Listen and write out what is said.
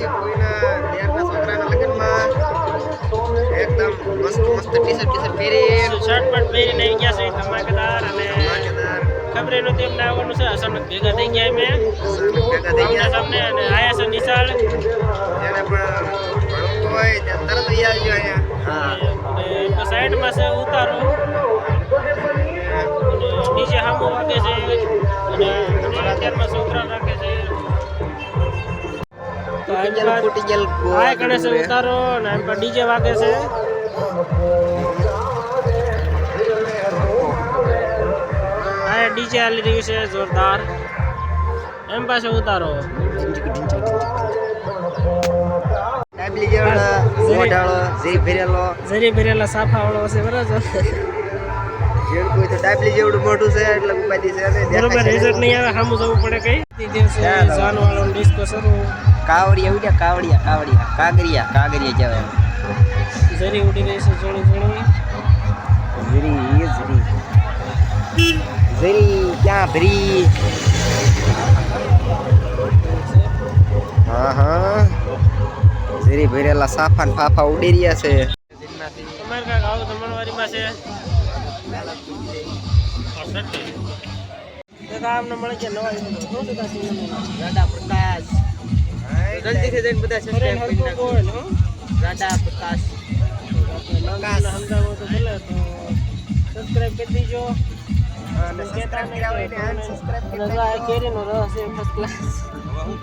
છે કોઈના દેરના છોકરાના લગ્નમાં એકદમ મસ્ત મસ્ત ટી-શર્ટ પહેરી શર્ટ પણ પહેરીને આવી ગયા છે ધમાકેદાર અને ધમાકેદાર ખબર નહોતી એમને આવવાનું છે અચાનક ભેગા થઈ ગયા અમે ભેગા થઈ ગયા સામને અને આયા છે નિશાળ જેને પણ ભણવું હોય ત્યાં તરત આવી આવજો અહીંયા હા અને સાઈડમાં છે ઉતારો નીચે હામો વાગે છે અને અત્યારમાં છોકરા રાખે છે તો ફૂટી ગયેલ આ ગણેશ ઉતારો અને એમ પર ડીજે વાગે છે આ ડીજે હાલી રહ્યું છે જોરદાર એમ પાસે ઉતારો ડાબલી જેવડો મોઢાળો ઝરી ભરેલો સાફા વાળો છે બરાબર જેડ કોઈ તો ડાબલી જેવડું મોઢું છે એટલે ઉપાધિ છે અને બરોબર રિઝલ્ટ નહીં આવે સામું જવું પડે કઈ દિવસે જાન વાળો ડિસ્કો શરૂ કાગરિયા કહેવાય જરી ઉડી રહી છે જોણી ઝરી ક્યાં ભરી હા ઝરી ભરેલા સાફા ને ફાફા ઉડી રહ્યા છે તમારે કાંઈક આવું તમારી પાસે અમને મળે છે નવા રાડા પ્રકાશ જલ્દીથી જઈને બધા સબસ્ક્રાઇબ કરી નાખો રાડા પ્રકાશ સમજાવો તો ભલે તો સબસ્ક્રાઇબ કરી દીજો અને સબસ્ક્રાઇબ કર્યા હોય ને અનસબસ્ક્રાઇબ કરી કેરીનો રસ છે ફર્સ્ટ ક્લાસ હવે હું